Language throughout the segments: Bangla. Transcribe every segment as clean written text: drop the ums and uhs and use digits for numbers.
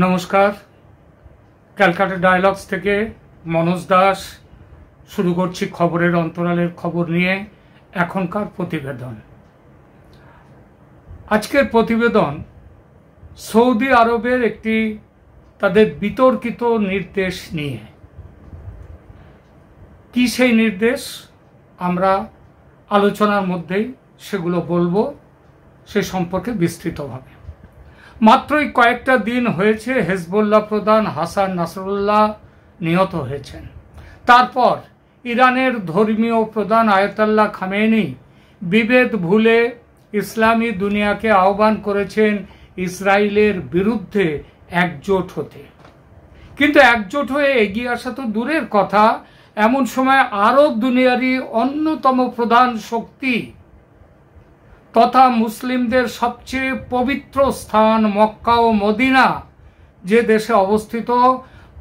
নমস্কার, ক্যালকাটা ডায়ালগস থেকে মনোজ দাস শুরু করছি খবরের অন্তরালের খবর নিয়ে এখনকার প্রতিবেদন। আজকের প্রতিবেদন সৌদি আরবের একটি তাদের বিতর্কিত নির্দেশ নিয়ে। কি সেই নির্দেশ আমরা আলোচনার মধ্যেই সেগুলো বলবো, সে সম্পর্কে বিস্তৃতভাবে। মাত্রই কয়েকটা দিন হয়েছে হেজবুল্লাহ প্রধান হাসান নাসরুল্লাহ নিহত হয়েছেন। তারপর ইরানের ধর্মীয় প্রধান আয়াতুল্লাহ খামেনি বিভেদ ভুলে ইসলামী দুনিয়াকে আহ্বান করেছেন ইসরায়েলের বিরুদ্ধে একজোট হতে। কিন্তু একজোট হয়ে এগিয়ে আসা তো দূরের কথা, এমন সময় আরব দুনিয়ারই অন্যতম প্রধান শক্তি তথা মুসলিমদের সবচেয়ে পবিত্র স্থান মক্কা ও মদিনা, যে দেশে অবস্থিত,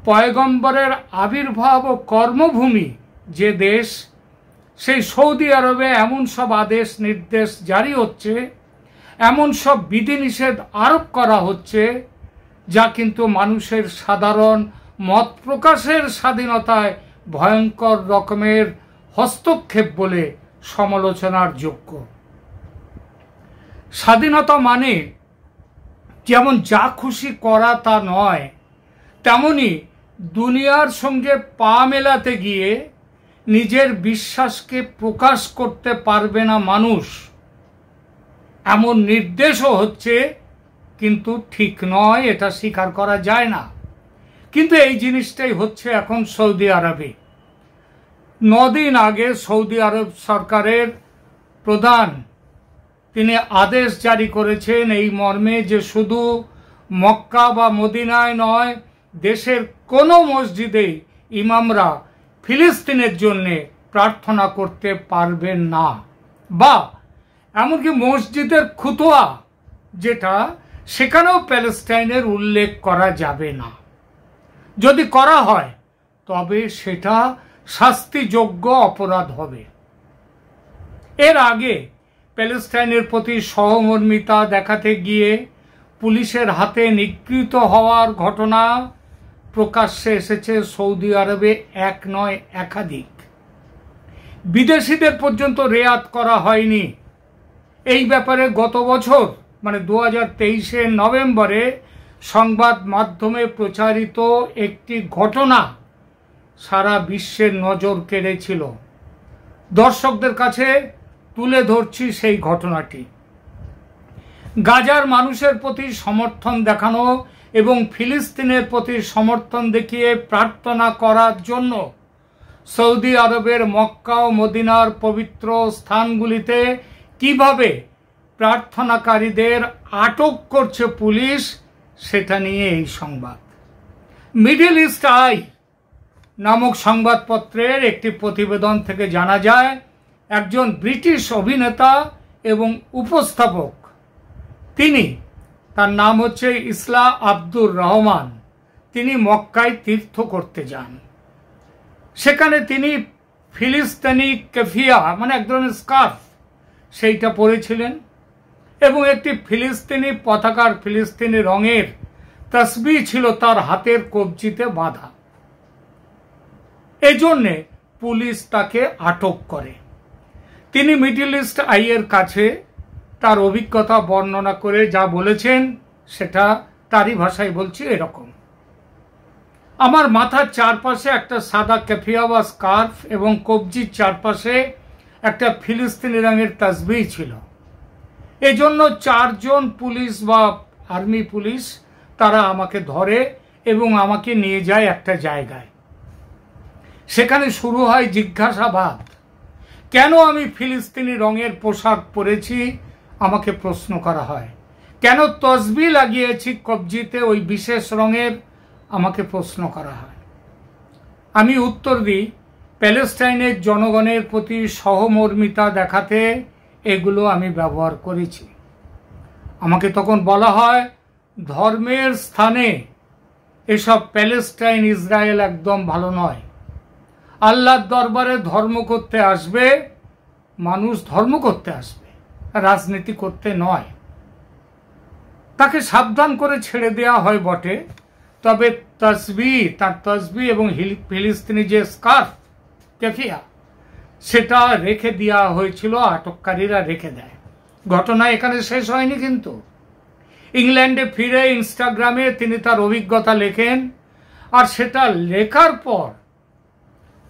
পয়গম্বরের আবির্ভাব ও কর্মভূমি যে দেশ, সেই সৌদি আরবে এমন সব আদেশ নির্দেশ জারি হচ্ছে, এমন সব বিধিনিষেধ আরোপ করা হচ্ছে, যা কিন্তু মানুষের সাধারণ মত প্রকাশের স্বাধীনতায় ভয়ঙ্কর রকমের হস্তক্ষেপ বলে সমালোচনার যোগ্য। স্বাধীনতা মানে যেমন যা খুশি করা তা নয়, তেমনি দুনিয়ার সঙ্গে পা মেলাতে গিয়ে নিজের বিশ্বাসকে প্রকাশ করতে পারবে না মানুষ, এমন নির্দেশও হচ্ছে। কিন্তু ঠিক নয়, এটা স্বীকার করা যায় না। কিন্তু এই জিনিসটাই হচ্ছে এখন সৌদি আরবে। 9 দিন আগে সৌদি আরব সরকারের প্রধান তিনি আদেশ জারি করেছেন এই মর্মে যে শুধু মক্কা বা মদিনায় নয়, দেশের কোনো মসজিদে ইমামরা ফিলিস্তিনের জন্য প্রার্থনা করতে পারবেন না, বা এমনকি মসজিদের খুতোয়া যেটা, সেখানেও প্যালেস্টাইনের উল্লেখ করা যাবে না। যদি করা হয় তবে সেটা শাস্তিযোগ্য অপরাধ হবে। এর আগে প্যালেস্টাইনের প্রতি সহমর্মিতা দেখাতে গিয়ে পুলিশের হাতে নিগৃহীত হওয়ার ঘটনা প্রকাশ্যে এসেছে সৌদি আরবে, এক নয় একাধিক। বিদেশিদের পর্যন্ত রেয়াত করা হয়নি। এই ব্যাপারে গত বছর মানে 2023 নভেম্বরে সংবাদ মাধ্যমে প্রচারিত একটি ঘটনা সারা বিশ্বের নজর কেড়েছিল। দর্শকদের কাছে তুলে ধরছি সেই ঘটনাটি। গাজার মানুষের প্রতি সমর্থন দেখানো এবং ফিলিস্তিনের প্রতি সমর্থন দেখিয়ে প্রার্থনা করার জন্য সৌদি আরবের মক্কা ও মদিনার পবিত্র স্থানগুলিতে কিভাবে প্রার্থনাকারীদের আটক করছে পুলিশ, সেটা নিয়ে এই সংবাদ। মিডল ইস্ট আই নামক সংবাদপত্রের একটি প্রতিবেদন থেকে জানা যায়, একজন ব্রিটিশ অভিনেতা এবং উপস্থাপক, তার নাম হচ্ছে ইসলাম আব্দুর রহমান, তিনি মক্কায় তীর্থ করতে যান। সেখানে তিনি ফিলিস্তিনি কেফিয়া মানে এক ধরনের স্কার্ফ সেইটা পরেছিলেন এবং একটি ফিলিস্তিনি পতাকার ফিলিস্তিনি রঙের তসবিহ ছিল তার হাতের কবজিতে বাঁধা। এজন্যে পুলিশ তাকে আটক করে। তিনি মিডল ইস্ট আইয়ের কাছে তার অভিজ্ঞতা বর্ণনা করে যা বলেছেন সেটা তারই ভাষায় বলছি এরকম: আমার মাথার চারপাশে একটা সাদা ক্যাফিয়া বা স্কার্ফ এবং কবজির চারপাশে একটা ফিলিস্তিনি রঙের তসবিহ ছিল। এজন্য 4 জন পুলিশ বা আর্মি পুলিশ তারা আমাকে ধরে এবং আমাকে নিয়ে যায় একটা জায়গায়। সেখানে শুরু হয় জিজ্ঞাসাবাদ। কেন আমি ফিলিস্তিনি রঙের পোশাক পরেছি আমাকে প্রশ্ন করা হয়। কেন তসবিহ লাগিয়েছি কবজিতে ওই বিশেষ রঙের আমাকে প্রশ্ন করা হয়। আমি উত্তর দিই, প্যালেস্টাইনের জনগণের প্রতি সহমর্মিতা দেখাতে এগুলো আমি ব্যবহার করেছি। আমাকে তখন বলা হয়, ধর্মের স্থানে এসব প্যালেস্টাইন ইসরায়েল একদম ভালো নয়। আল্লাহর দরবারে ধর্ম করতে আসবে মানুষ, ধর্ম করতে আসবে, রাজনীতি করতে নয়। তাকে সাবধান করে ছেড়ে দেওয়া হয় বটে, তবে তার তসবি এবং ফিলিস্তিনি যে স্কার্ফ কেফিয়া সেটা রেখে দেওয়া হয়েছিল, আটককারীরা রেখে দেয়। ঘটনা এখানে শেষ হয়নি কিন্তু। ইংল্যান্ডে ফিরে ইনস্টাগ্রামে তিনি তার অভিজ্ঞতা লেখেন, আর সেটা লেখার পর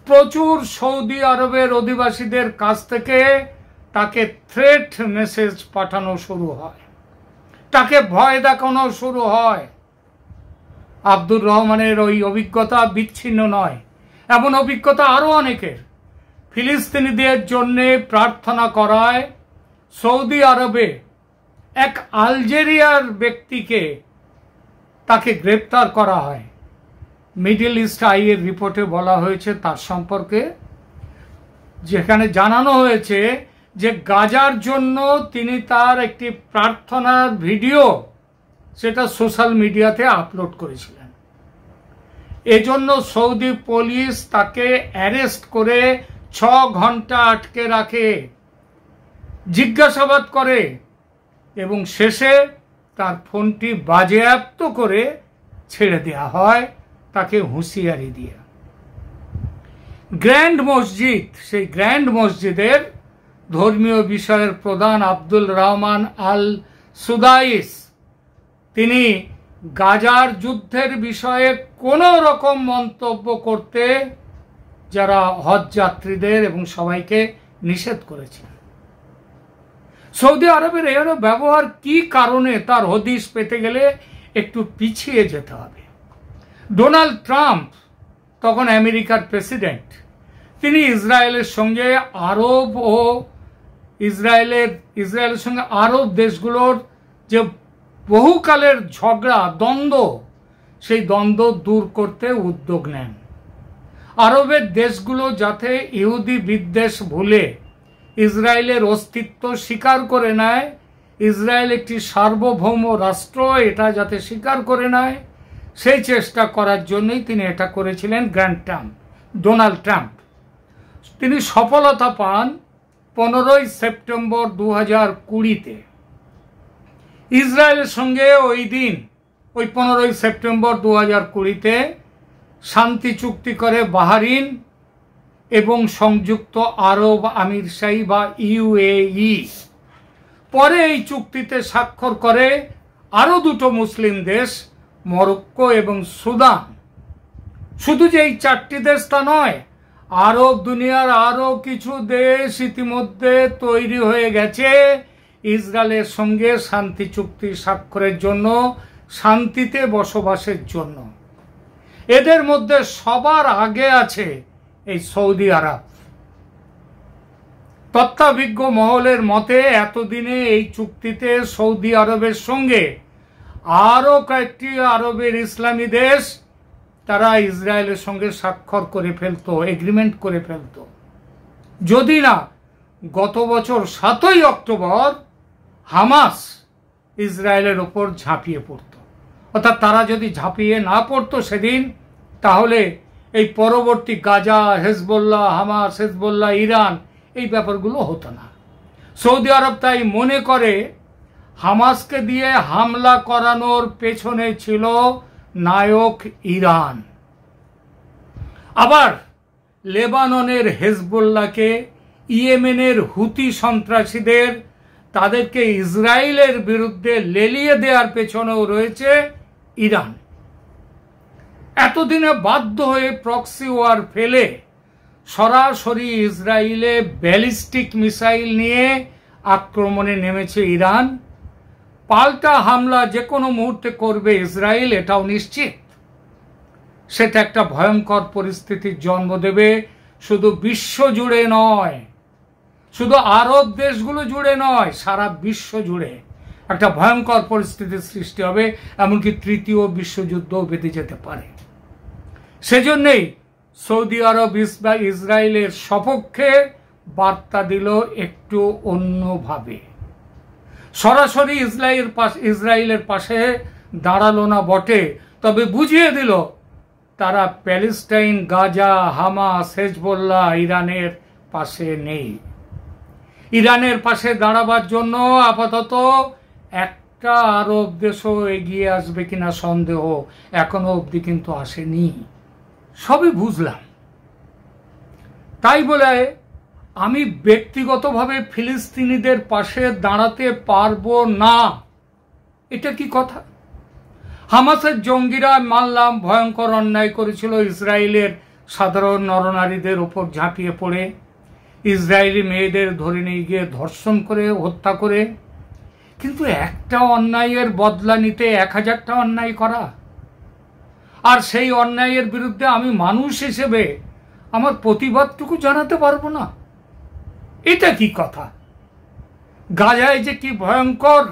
প্রচুর সৌদি আরবের অধিবাসীদের কাছ থেকে তাকে থ্রেট মেসেজ পাঠানো শুরু হয়, তাকে ভয় দেখানো শুরু হয়। আব্দুর রহমানের ওই অভিজ্ঞতা বিচ্ছিন্ন নয়, এমন অভিজ্ঞতা আরো অনেকের। ফিলিস্তিনিদের জন্য প্রার্থনা করায় সৌদি আরবে এক আলজেরিয়ার ব্যক্তিকে তাকে গ্রেপ্তার করা হয়। মিডল ইস্ট আইয়ের রিপোর্টে বলা হয়েছে তার সম্পর্কে, যেখানে জানানো হয়েছে যে গাজার জন্য তিনি তার একটি প্রার্থনার ভিডিও সেটা সোশ্যাল মিডিয়াতে আপলোড করেছিলেন। এজন্য সৌদি পুলিশ তাকে অ্যারেস্ট করে 6 ঘন্টা আটকে রাখে, জিজ্ঞাসাবাদ করে এবং শেষে তার ফোনটি বাজেয়াপ্ত করে ছেড়ে দেওয়া হয় তাকে হুঁশিয়ারি দিয়ে। গ্র্যান্ড মসজিদ, সেই গ্র্যান্ড মসজিদের ধর্মীয় বিষয়ের প্রধান আব্দুল রহমান আল সুদাইস তিনি গাজার যুদ্ধের বিষয়ে কোনো রকম মন্তব্য করতে যারা হজ যাত্রীদের এবং সবাইকে নিষেধ করেছেন। সৌদি আরবের এর ব্যবহার কি কারণে তার হদিশ পেতে গেলে একটু পিছিয়ে যেতে হবে। ডোনাল্ড ট্রাম্প তখন আমেরিকার প্রেসিডেন্ট, তিনি ইসরায়েলের সঙ্গে আরব ও ইসরায়েলের সঙ্গে আরব দেশগুলোর যে বহুকালের ঝগড়া দ্বন্দ্ব, সেই দ্বন্দ্ব দূর করতে উদ্যোগ নেন। আরবের দেশগুলো যাতে ইহুদি বিদ্বেষ ভুলে ইসরায়েলের অস্তিত্ব স্বীকার করে নেয়, ইসরায়েল একটি সার্বভৌম রাষ্ট্র এটা যাতে স্বীকার করে নেয়, সেই চেষ্টা করার জন্যই তিনি এটা করেছিলেন। ডোনাল্ড ট্রাম্প তিনি সফলতা পান 15 সেপ্টেম্বর 2020-তে। ইসরায়েলের সঙ্গে ওই দিন, ওই 15 সেপ্টেম্বর 2020-তে শান্তি চুক্তি করে বাহরিন এবং সংযুক্ত আরব আমিরশাহী বা ইউএই। পরে এই চুক্তিতে স্বাক্ষর করে আরো 2টো মুসলিম দেশ, মরক্কো এবং সুদান। শুধু যে এই 4টি দেশ তা নয়, আরব দুনিয়ার আরো কিছু দেশ ইতিমধ্যে তৈরি হয়ে গেছে ইসরায়েলের সঙ্গে শান্তি চুক্তি স্বাক্ষরের জন্য, শান্তিতে বসবাসের জন্য। এদের মধ্যে সবার আগে আছে এই সৌদি আরব। তত্ত্বাভিজ্ঞ মহলের মতে এতদিনে এই চুক্তিতে সৌদি আরবের সঙ্গে আরো কয়েকটি আরবের ইসলামী দেশ তারা ইসরায়েলের সঙ্গে স্বাক্ষর করে ফেলতো, এগ্রিমেন্ট করে ফেলতো, যদি না গত বছর 7ই অক্টোবর হামাস ইসরায়েলের ওপর ঝাঁপিয়ে পড়ত। অর্থাৎ তারা যদি ঝাঁপিয়ে না পড়তো সেদিন, তাহলে এই পরবর্তী Gaza, Hezbollah, Hamas, Hezbollah, Iran, এই ব্যাপারগুলো হতো না। সৌদি আরব তাই মনে করে হামাসকে দিয়ে হামলা করানোর পেছনে ছিল নায়ক ইরান। আবার লেবাননের হেজবুল্লাহকে, ইয়েমেনের হুতি সন্ত্রাসীদের, তাদেরকে ইসরায়েলের বিরুদ্ধে লেলিয়ে দেওয়ার পেছনেও রয়েছে ইরান। এতদিনে বাধ্য হয়ে প্রক্সি ওয়ার ফেলে সরাসরি ইসরায়েলে ব্যালিস্টিক মিসাইল নিয়ে আক্রমণে নেমেছে ইরান। পাল্টা হামলা যে কোনো মুহূর্তে করবে ইসরায়েল, এটাও নিশ্চিত। সেটা একটা ভয়ঙ্কর পরিস্থিতির জন্ম দেবে, শুধু বিশ্ব জুড়ে নয়, শুধু আরব দেশগুলো জুড়ে নয়, সারা বিশ্ব জুড়ে একটা ভয়ঙ্কর পরিস্থিতির সৃষ্টি হবে, এমনকি 3য় বিশ্বযুদ্ধও বেঁধে যেতে পারে। সেজন্যই সৌদি আরব ইসরায়েলের সপক্ষে বার্তা দিল একটু অন্যভাবে। সরাসরি ইসরায়েলের পাশে দাঁড়ালো না বটে, তবে বুঝিয়ে দিল তারা প্যালেস্টাইন, গাজা, হামাস, হেজবুল্লাহ, ইরানের পাশে নেই। ইরানের পাশে দাঁড়াবার জন্য আপাতত একটা একটা আরব দেশও এগিয়ে আসবে কিনা সন্দেহ, এখনো অবধি কিন্তু আসেনি। সবই বুঝলাম, তাই বলে আমি ব্যক্তিগতভাবে ফিলিস্তিনিদের পাশে দাঁড়াতে পারবো না, এটা কি কথা? হামাসের জঙ্গিরা মানলাম ভয়ঙ্কর অন্যায় করেছিল, ইসরায়েলের সাধারণ নরনারীদের উপর ঝাঁপিয়ে পড়ে ইসরায়েলি মেয়েদের ধরে নিয়ে গিয়ে ধর্ষণ করে হত্যা করে। কিন্তু একটা অন্যায়ের বদলা নিতে 1000টা অন্যায় করা, আর সেই অন্যায়ের বিরুদ্ধে আমি মানুষ হিসেবে আমার প্রতিবাদটুকু জানাতে পারবো না, এটা কি কথা? গাজায় যে কি ভয়ঙ্কর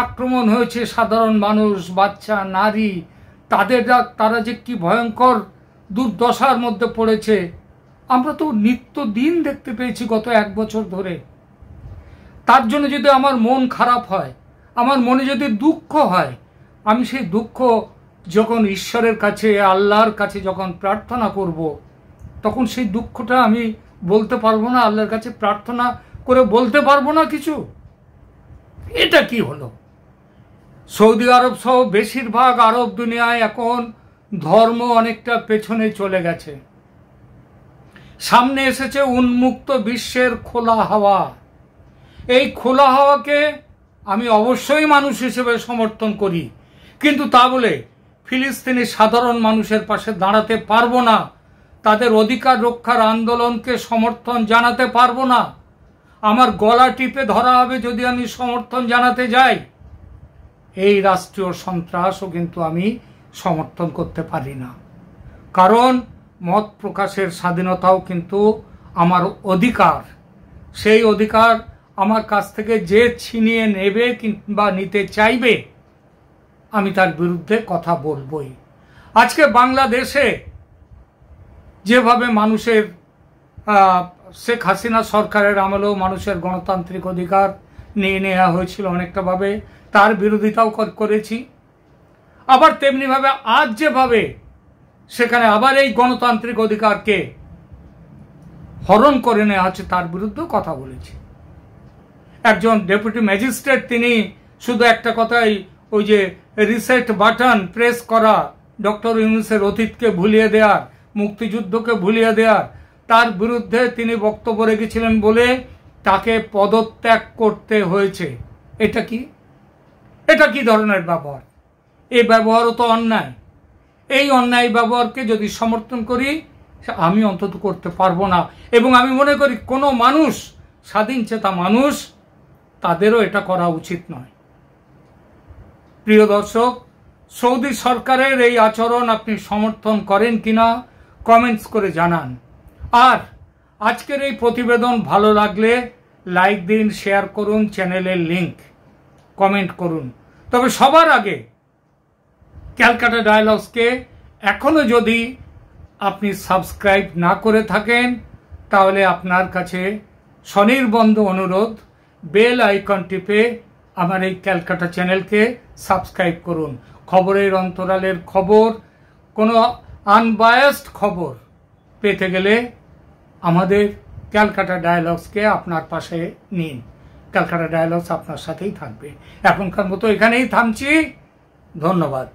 আক্রমণ হয়েছে, সাধারণ মানুষ, বাচ্চা, নারী, তারা যে কি ভয়ঙ্কর দুর্দশার মধ্যে পড়েছে, আমরা তো নিত্যদিন দেখতে পেয়েছি গত 1 বছর ধরে। তার জন্য যদি আমার মন খারাপ হয়, আমার মনে যদি দুঃখ হয়, আমি সেই দুঃখ যখন ঈশ্বরের কাছে, আল্লাহর কাছে যখন প্রার্থনা করব, তখন সেই দুঃখটা আমি বলতে পারবো না, আল্লাহর কাছে প্রার্থনা করে বলতে পারবো না কিছু? এটা কি হলো? সৌদি আরব সহ বেশিরভাগ আরব দুনিয়ায় এখন ধর্ম অনেকটা পেছনে চলে গেছে, সামনে এসেছে উন্মুক্ত বিশ্বের খোলা হাওয়া। এই খোলা হাওয়াকে আমি অবশ্যই মানুষ হিসেবে সমর্থন করি, কিন্তু তা বলে ফিলিস্তিনি সাধারণ মানুষের পাশে দাঁড়াতে পারবো না, তাদের অধিকার রক্ষার আন্দোলনকে সমর্থন জানাতে পারবো না। আমার গলা টিপে ধরা হবে যদি আমি সমর্থন জানাতে যাই। এই রাষ্ট্রীয় সন্ত্রাসও কিন্তু আমি সমর্থন করতে পারি না, কারণ মত প্রকাশের স্বাধীনতাও কিন্তু আমার অধিকার। সেই অধিকার আমার কাছ থেকে যে ছিনিয়ে নেবে কিংবা নিতে চাইবে, আমি তার বিরুদ্ধে কথা বলবই। আজকে বাংলাদেশে যেভাবে মানুষের শেখ হাসিনা সরকারের আমলেও মানুষের গণতান্ত্রিক অধিকার নিয়ে নেওয়া হয়েছিল অনেকটা ভাবে, তার বিরোধিতাও করেছি। আবার তেমনিভাবে আজ যেভাবে সেখানে আবার এই গণতান্ত্রিক অধিকারকে হরণ করে নেওয়া হচ্ছে, তার বিরুদ্ধেও কথা বলেছি। একজন ডেপুটি ম্যাজিস্ট্রেট তিনি শুধু একটা কথাই, ওই যে রিসেট বাটন প্রেস করা, ডক্টর ইউনূসের অতীতকে ভুলিয়ে দেওয়ার, মুক্তিযুদ্ধকে ভুলিয়ে দেওয়ার, তার বিরুদ্ধে তিনি বক্তব্য রেখেছিলেন বলে তাকে পদত্যাগ করতে হয়েছে। এটা কি ধরনের ব্যবহার? এই ব্যবহারও তো অন্যায়। এই অন্যায় ব্যবহারকে যদি সমর্থন করি, আমি অন্তত করতে পারবো না। এবং আমি মনে করি কোনো মানুষ, স্বাধীন চেতা মানুষ, তাদেরও এটা করা উচিত নয়। প্রিয় দর্শক, সৌদি সরকারের এই আচরণ আপনি সমর্থন করেন কিনা কমেন্টস করে জানান। আর আজকের এই প্রতিবেদন ভালো লাগলে লাইক দিন, শেয়ার করুন, চ্যানেলের লিংক কমেন্ট করুন। তবে সবার আগে ক্যালকাটা ডায়ালগসকে এখনো যদি আপনি সাবস্ক্রাইব না করে থাকেন, তাহলে আপনার কাছে স্বনির্বন্ধ অনুরোধ, বেল আইকন টিপে আমার এই ক্যালকাটা চ্যানেলকে সাবস্ক্রাইব করুন। খবরের অন্তরালের খবর, কোনো আনবায়াসড খবর পেতে গেলে আমাদের ক্যালকাটা ডায়ালগসকে আপনার পাশে নিন। ক্যালকাটা ডায়ালগস আপনার সাথেই থাকবে। এখনকার মতো এখানেই থামছি। ধন্যবাদ।